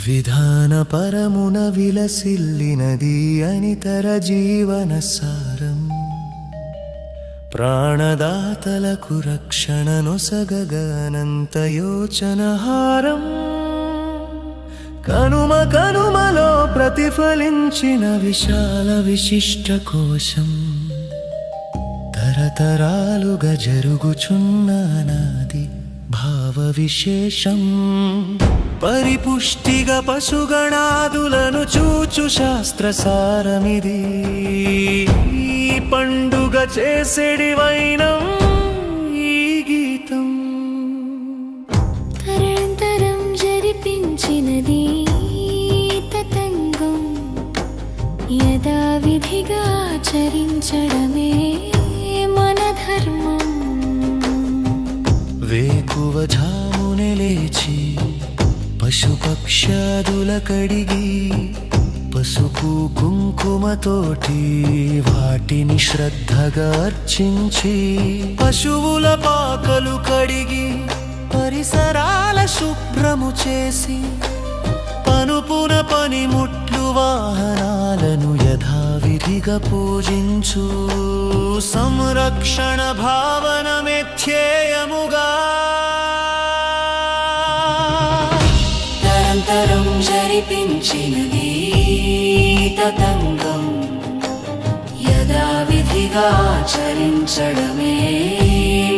విధాన పరమున విలసిల్లినది అనితర జీవన సారం ప్రాణదాతలకు రక్షణనొసగగనంత యోచనహారం కనుమ కనుమలో ప్రతిఫలించిన విశాల విశిష్ట కోశం తరతరాలుగా జరుగుచున్న అనాది భావ విశేషం పరిపుష్టిగా పశుగణాదులను చూచు శాస్త్రసారమిది పండుగ చేసేడి వైనం ఈ గీతం తరంతరం జరిపించినది తతంగం యథావిధిగా ఆచరించడమే మన ధర్మం వేకువ ఝామునే లేచి పశుపక్ష్యాదుల కడిగి పసుపు కుంకుమతోటి వాటిని శ్రద్ధగా అర్చించి పశువుల పాకలు కడిగి పరిసరాల శుభ్రము చేసి పనుపున పనిముట్లు వాహనాలను యథావిధిగా పూజించు సంరక్షణ భావనమే ధ్యేయముగా నిరంతరం జరిపించినది తతంగం యథావిధిగా ఆచరించడమే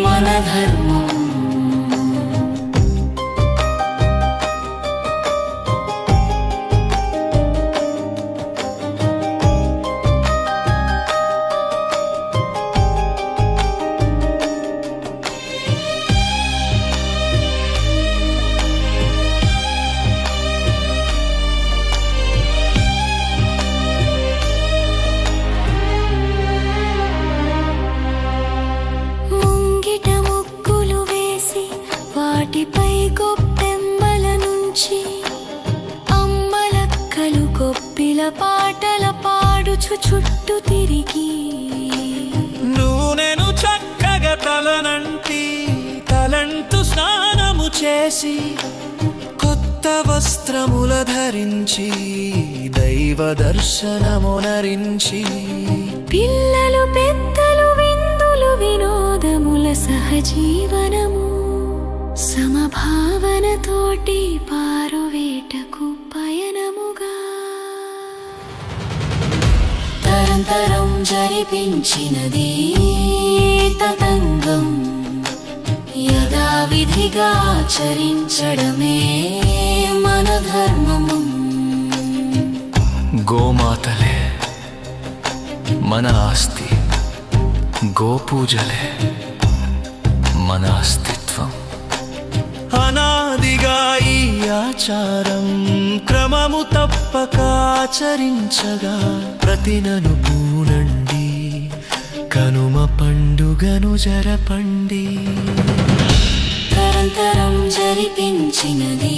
మన ధర్మం వాటిపై గొప్పెమ్మల నుంచి అమ్మలక్కలు గొప్పిల పాటల పాడుచు చుట్టూ తిరిగి నూనెను చక్కగా తలనంటి తలంటు స్నానము చేసి కొత్త వస్త్రముల ధరించి దైవ దర్శనమునరించి పిల్లలు పెద్దలు విందులు వినోదముల సహజీవనము సమభావనతోటి పారువేటకు పయనముగా తరంతరం జరిపించినది తతంగం యథావిధిగా ఆచరించడమే మన ధర్మము గోమాతలే మన ఆస్తి గోపూజలే మన అస్తిత్వం అనాదిగా ఈ ఆచారం క్రమము తప్పక ఆచరించగా ప్రతినను పూనండి కనుమ పండుగను జరపండి తరంతరం జరిపించినది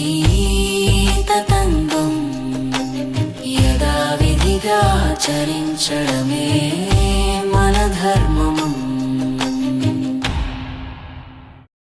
తతంగం యథావిధిగా ఆచరించడమే